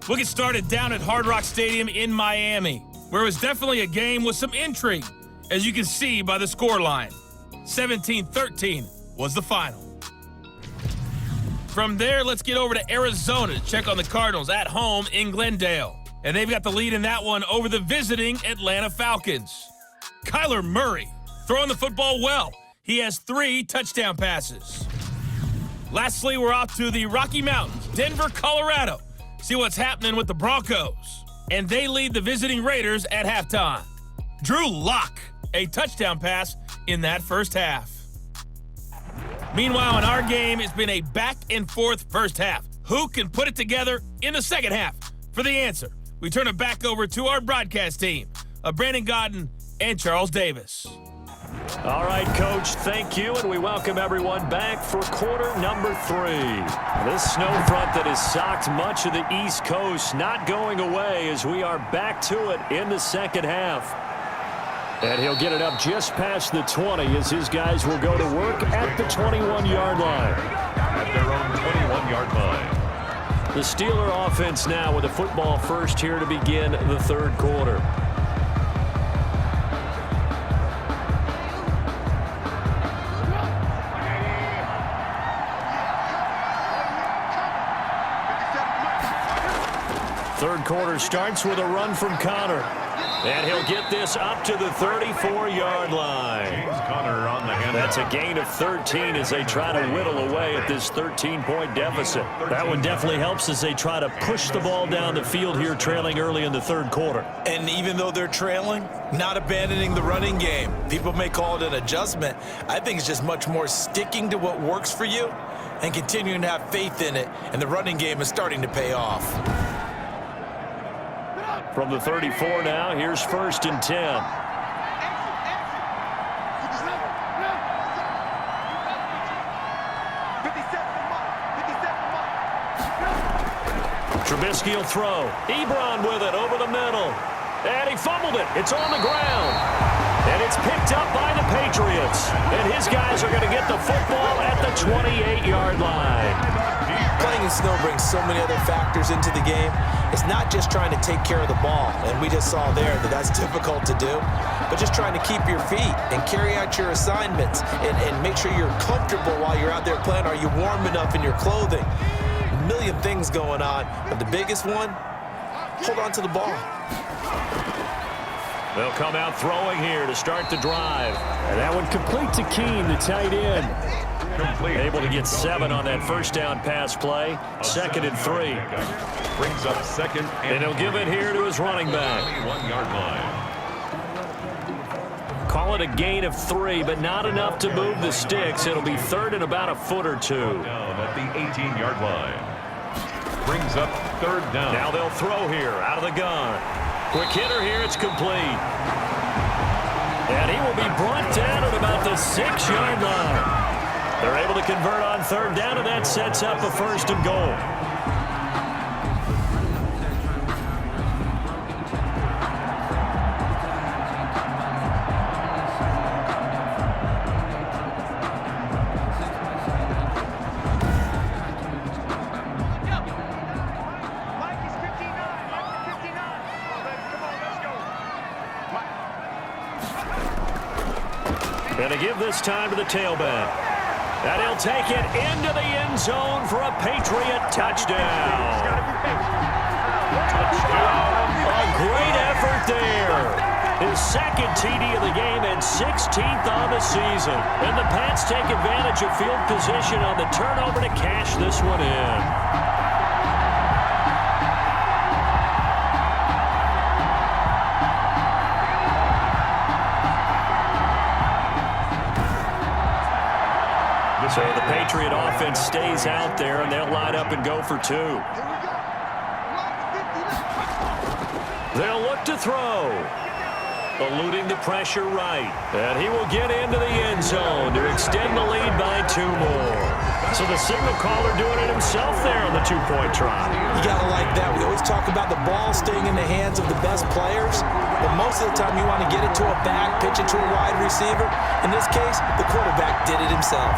We'll get started down at Hard Rock Stadium in Miami, where it was definitely a game with some intrigue. As you can see by the scoreline, 17-13 was the final. From there, let's get over to Arizona to check on the Cardinals at home in Glendale. And they've got the lead in that one over the visiting Atlanta Falcons. Kyler Murray throwing the football well. He has 3 touchdown passes. Lastly, we're off to the Rocky Mountains, Denver, Colorado. See what's happening with the Broncos. And they lead the visiting Raiders at halftime. Drew Lock, a touchdown pass in that first half. Meanwhile, in our game, it's been a back-and-forth first half. Who can put it together in the second half? For the answer, we turn it back over to our broadcast team of Brandon Godden and Charles Davis. All right, Coach, thank you, and we welcome everyone back for quarter number 3. This snow front that has socked much of the East Coast not going away as we are back to it in the second half. And he'll get it up just past the 20 as his guys will go to work at the 21-yard line. At their own 21-yard line. The Steeler offense now with a football first here to begin the third quarter. Third quarter starts with a run from Connor. And he'll get this up to the 34-yard line. James Conner on the handout. That's a gain of 13 as they try to whittle away at this 13-point deficit. That one definitely helps as they try to push the ball down the field here, trailing early in the third quarter. And even though they're trailing, not abandoning the running game. People may call it an adjustment. I think it's just much more sticking to what works for you and continuing to have faith in it. And the running game is starting to pay off. From the 34 now, here's 1st and 10. Trubisky will throw. Ebron with it over the middle. And he fumbled it. It's on the ground. And it's picked up by the Patriots. And his guys are going to get the football at the 28-yard line. Playing in snow brings so many other factors into the game. It's not just trying to take care of the ball, and we just saw there that that's difficult to do, but just trying to keep your feet and carry out your assignments and make sure you're comfortable while you're out there playing. Are you warm enough in your clothing? A million things going on, but the biggest one, hold on to the ball. They'll come out throwing here to start the drive. And that one complete to Keene, the tight end. Able to get 7 on that first down pass play. 2nd and 3. Brings up 2nd and he'll give it here to his running back. 1-yard line. Call it a gain of 3, but not enough to move the sticks. It'll be 3rd and about a foot or 2. Down at the 18-yard line. Brings up 3rd down. Now they'll throw here out of the gun. Quick hitter here. It's complete. And he will be brought down at about the 6-yard line. They're able to convert on 3rd down, and that sets up a 1st and goal. And to give this time to the tailback. And he'll take it into the end zone for a Patriot touchdown. A great effort there. His 2nd TD of the game and 16th on the season. And the Pats take advantage of field position on the turnover to cash this one in. So the Patriot offense stays out there, and they'll line up and go for 2. They'll look to throw. Eluding the pressure right. And he will get into the end zone to extend the lead by 2 more. So the signal caller doing it himself there on the 2-point try. You got to like that. We always talk about the ball staying in the hands of the best players, but most of the time you want to get it to a back, pitch it to a wide receiver. In this case, the quarterback did it himself.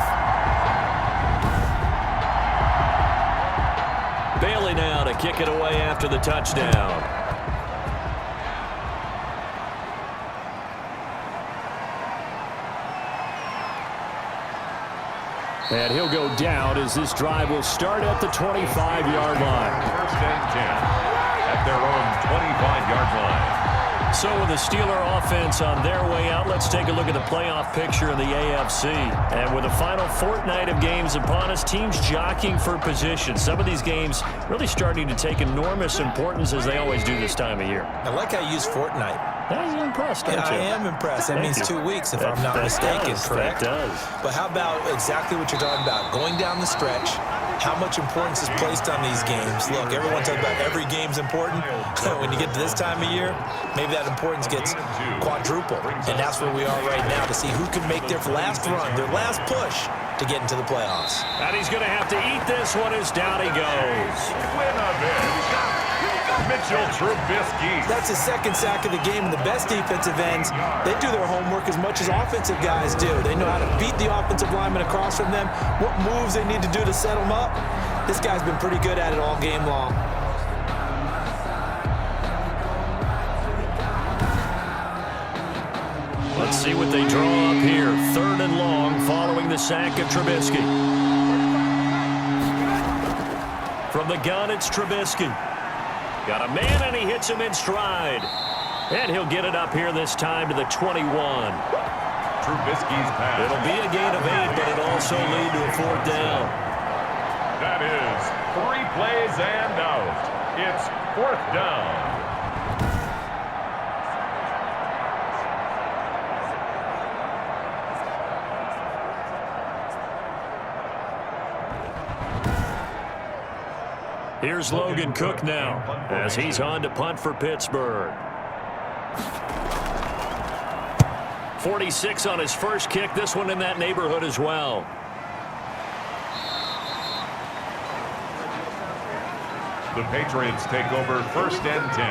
Bailey now to kick it away after the touchdown. And he'll go down as this drive will start at the 25-yard line. 1st and 10 at their own 25-yard line. So with the Steeler offense on their way out, let's take a look at the playoff picture in the AFC. And with the final fortnight of games upon us, teams jockeying for position. Some of these games really starting to take enormous importance as they always do this time of year. I like how you use fortnight. You're impressed, aren't you? I am impressed. That means 2 weeks, if I'm not mistaken, correct? That does. But how about exactly what you're talking about? Going down the stretch, how much importance is placed on these games? Look, everyone talks about every game's important. When you get to this time of year, maybe that importance gets quadrupled. And that's where we are right now to see who can make their last run, their last push to get into the playoffs. And he's going to have to eat this one as down he goes. Mitchell Trubisky. That's his 2nd sack of the game, and the best defensive ends, they do their homework as much as offensive guys do. They know how to beat the offensive lineman across from them, what moves they need to do to set them up. This guy's been pretty good at it all game long. Let's see what they draw up here. 3rd and long following the sack of Trubisky. From the gun, it's Trubisky. Got a man, and he hits him in stride. And he'll get it up here this time to the 21. Trubisky's pass. It'll be a gain of 8, but it'll also lead to a 4th down. That is 3 plays and out. It's 4th down. Here's Logan Cook now as he's on to punt for Pittsburgh. 46 on his first kick. This one in that neighborhood as well. The Patriots take over 1st and 10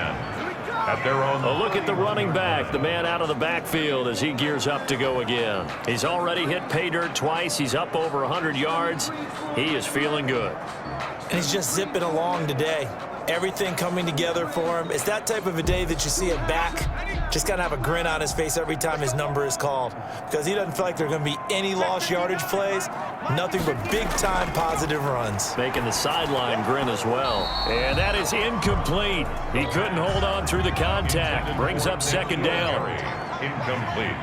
at their own. A look at the running back, the man out of the backfield as he gears up to go again. He's already hit pay dirt twice. He's up over 100 yards. He is feeling good. And he's just zipping along today. Everything coming together for him. It's that type of a day that you see a back just got to have a grin on his face every time his number is called because he doesn't feel like there are going to be any lost yardage plays, nothing but big-time positive runs. Making the sideline grin as well. And that is incomplete. He couldn't hold on through the contact. Brings up second down. Incomplete.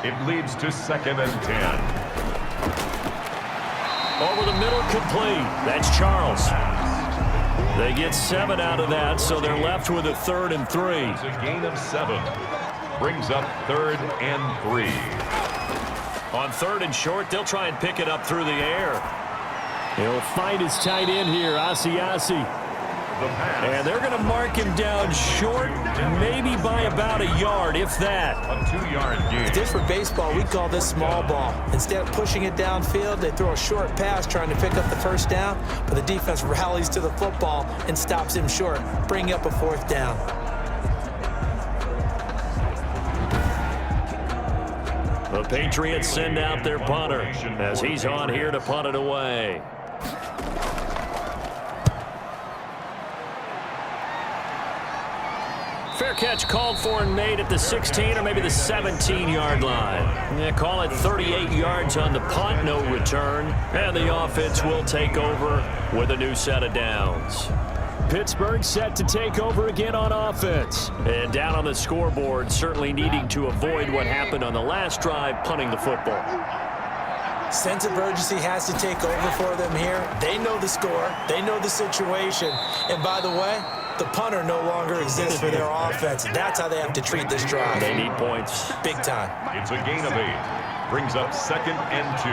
It leads to 2nd and 10. Over the middle, complete. That's Charles. They get 7 out of that, so they're left with a 3rd and 3. It's a gain of 7. Brings up 3rd and 3. On 3rd and short, they'll try and pick it up through the air. He'll find his tight end here, Asiasi. And they're going to mark him down short, maybe by about a yard, if that. A 2-yard gain. Just for baseball, we call this small ball. Instead of pushing it downfield, they throw a short pass trying to pick up the first down, but the defense rallies to the football and stops him short, bringing up a 4th down. The Patriots send out their punter as he's on here to punt it away. Fair catch called for and made at the 16 or maybe the 17-yard line. Yeah, call it 38 yards on the punt, no return. And the offense will take over with a new set of downs. Pittsburgh set to take over again on offense. And down on the scoreboard, certainly needing to avoid what happened on the last drive, punting the football. Sense of urgency has to take over for them here. They know the score. They know the situation. And by the way, the punter no longer exists for their offense. That's how they have to treat this drive. They need points. Big time. It's a gain of 8. Brings up 2nd and 2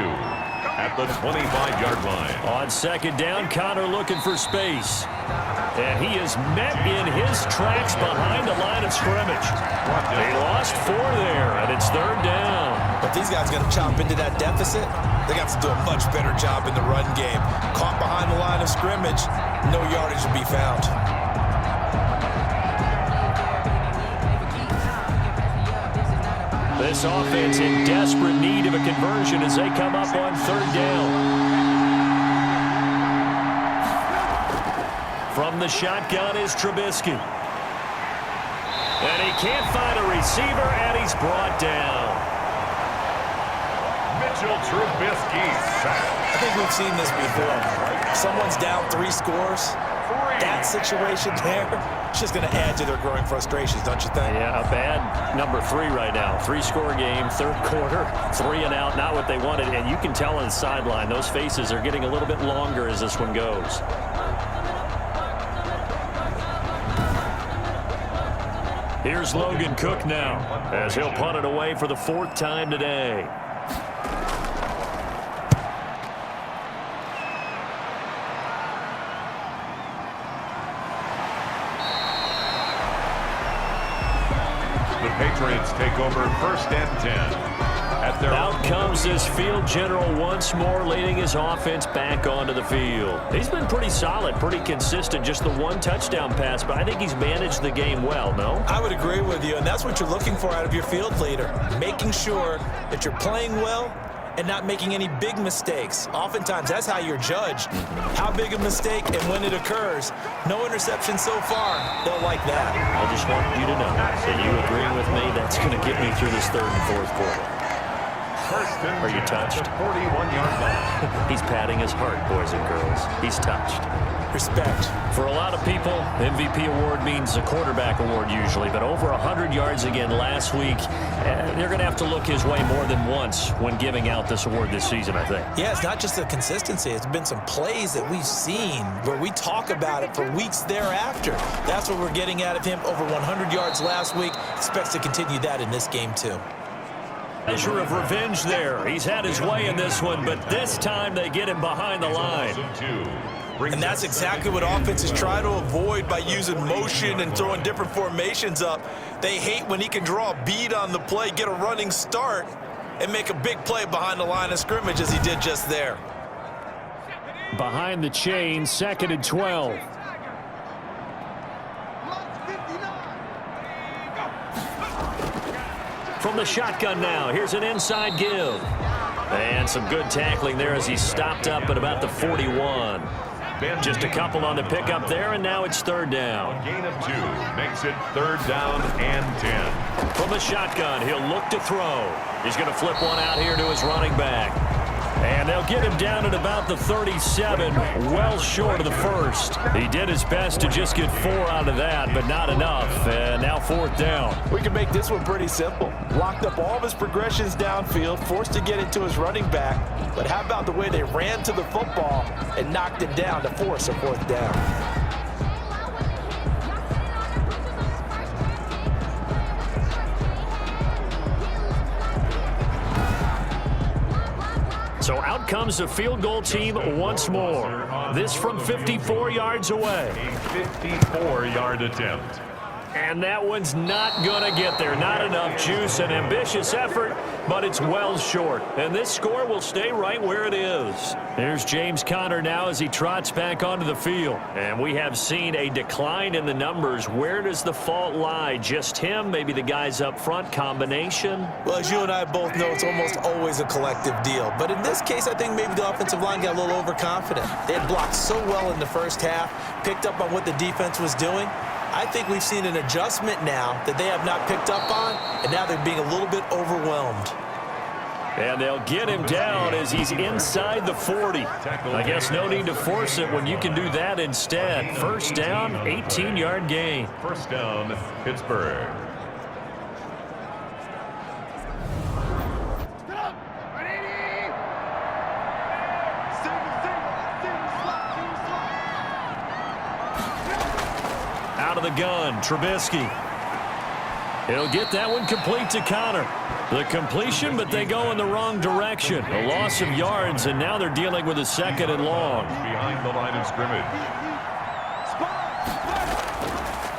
at the 25-yard line. On 2nd down, Connor looking for space. And he is met in his tracks behind the line of scrimmage. They lost 4 there, and it's 3rd down. But these guys are going to chop into that deficit. They got to do a much better job in the run game. Caught behind the line of scrimmage, no yardage to be found. This offense in desperate need of a conversion as they come up on 3rd down. From the shotgun is Trubisky. And he can't find a receiver, and he's brought down. Mitchell Trubisky sacked. I think we've seen this before. Someone's down 3 scores. That situation there, it's just going to add to their growing frustrations, don't you think? Yeah, a bad number 3 right now. 3-score game, 3rd quarter, 3 and out, not what they wanted. And you can tell on the sideline, those faces are getting a little bit longer as this one goes. Here's Logan Cook now, as he'll punt it away for the 4th time today. The Patriots take over 1st and 10. Out comes this field general once more, leading his offense back onto the field. He's been pretty solid, pretty consistent, just the 1 touchdown pass, but I think he's managed the game well, no? I would agree with you, and that's what you're looking for out of your field leader, making sure that you're playing well and not making any big mistakes. Oftentimes, that's how you're judged. How big a mistake and when it occurs. No interception so far. They'll like that. I just want you to know that you agreeing with me, that's going to get me through this 3rd and 4th quarter. Are you touched? 41-yard line. He's patting his heart, boys and girls. He's touched. Respect. For a lot of people, MVP award means a quarterback award usually, but over 100 yards again last week, they're going to have to look his way more than once when giving out this award this season, I think. Yeah, it's not just the consistency. It's been some plays that we've seen where we talk about it for weeks thereafter. That's what we're getting out of him. Over 100 yards last week. Expects to continue that in this game, too. Measure of revenge there. He's had his way in this one, but this time they get him behind the line. And that's exactly what offenses try to avoid by using motion and throwing different formations up. They hate when he can draw a bead on the play, get a running start, and make a big play behind the line of scrimmage as he did just there. Behind the chain, 2nd and 12. From the shotgun now, here's an inside give. And some good tackling there as he stopped up at about the 41. Just a couple on the pickup there, and now it's third down. A gain of 2 makes it third down and 10. From the shotgun, he'll look to throw. He's going to flip one out here to his running back. And they'll get him down at about the 37, well short of the first. He did his best to just get 4 out of that, but not enough. And now fourth down. We can make this one pretty simple. Locked up all of his progressions downfield, forced to get it to his running back. But how about the way they ran to the football and knocked it down to force a fourth down? So out comes the field goal team once more. This from 54 yards away. A 54-yard attempt. And that one's not going to get there. Not enough juice. An ambitious effort, but it's well short. And this score will stay right where it is. There's James Conner now as he trots back onto the field. And we have seen a decline in the numbers. Where does the fault lie? Just him? Maybe the guys up front? Combination? Well, as you and I both know, it's almost always a collective deal. But in this case, I think maybe the offensive line got a little overconfident. They had blocked so well in the first half, picked up on what the defense was doing. I think we've seen an adjustment now that they have not picked up on, and now they're being a little bit overwhelmed. And they'll get him down as he's inside the 40. I guess no need to force it when you can do that instead. First down, 18-yard gain. First down, Pittsburgh. Out of the gun, Trubisky. He'll get that one complete to Conner. The completion, but they go in the wrong direction. A loss of yards, and now they're dealing with a second and long. Behind the line of scrimmage.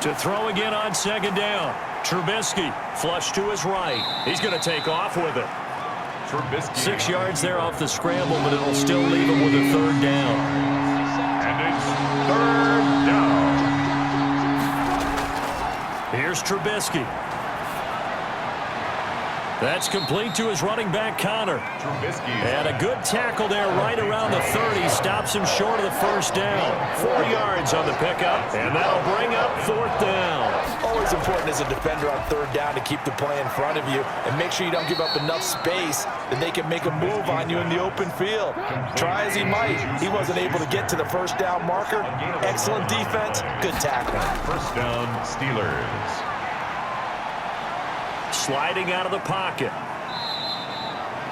To throw again on second down. Trubisky, flush to his right. He's going to take off with it. Trubisky. 6 yards there off the scramble, but it'll still leave him with a third down. And it's third down. Here's Trubisky. That's complete to his running back, Conner. Trubisky. And a good tackle there right around the 30. Stops him short of the first down. 4 yards on the pickup, and that'll bring up fourth down. Always important as a defender on third down to keep the play in front of you and make sure you don't give up enough space that they can make a move on you in the open field. Try as he might, he wasn't able to get to the first down marker. Excellent defense, good tackle. First down, Steelers. Sliding out of the pocket.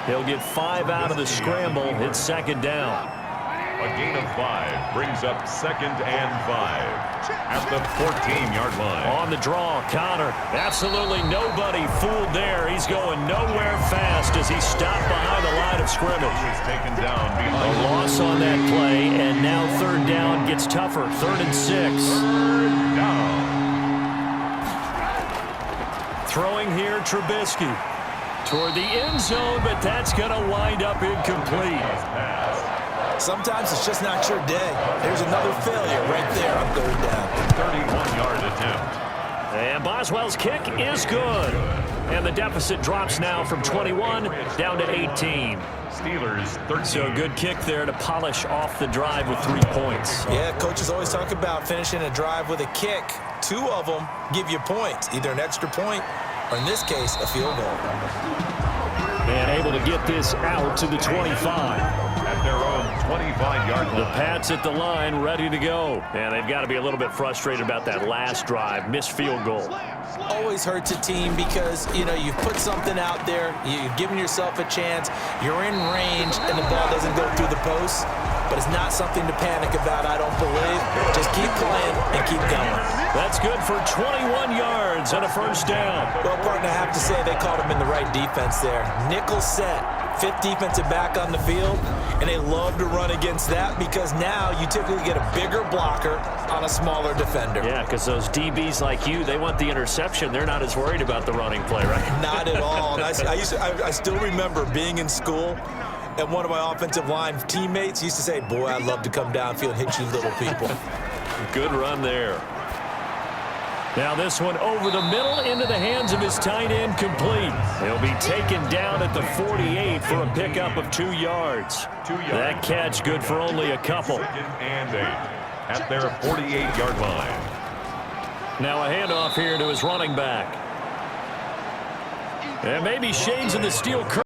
He'll get 5 out of the scramble. It's second down. A gain of 5 brings up second and 5 at the 14-yard line. On the draw, Conner. Absolutely nobody fooled there. He's going nowhere fast as he stopped behind the line of scrimmage. He's taken down behind. A loss on that play, and now third down gets tougher. 3rd and 6. Third down. Throwing here, Trubisky. Toward the end zone, but that's going to wind up incomplete. Sometimes it's just not your day. There's another failure right there on third down. 31-yard attempt. And Boswell's kick is good. And the deficit drops now from 21 down to 18. Steelers 13. So good kick there to polish off the drive with 3 points. Yeah, coaches always talk about finishing a drive with a kick. 2 of them give you points, either an extra point or, in this case, a field goal. And able to get this out to the 25. At their own 25-yard line. The Pats at the line, ready to go. And they've got to be a little bit frustrated about that last drive. Missed field goal. Always hurts a team because, you know, you've put something out there, you've given yourself a chance, you're in range, and the ball doesn't go through the post. But it's not something to panic about, I don't believe. Just keep playing and keep going. That's good for 21 yards and a first down. Well, partner, I have to say they called him in the right defense there. Nickel set, 5th defensive back on the field, and they love to run against that because now you typically get a bigger blocker on a smaller defender. Yeah, because those DBs like you, they want the interception. They're not as worried about the running play, right? Not at all. And I still remember being in school, and one of my offensive line teammates used to say, boy, I'd love to come downfield and hit you little people. Good run there. Now this one over the middle into the hands of his tight end, complete. He'll be taken down at the 48 for a pickup of 2 yards. That catch good for only a couple. 2nd and 8 at their 48-yard line. Now a handoff here to his running back. And maybe shades of the steel curtain.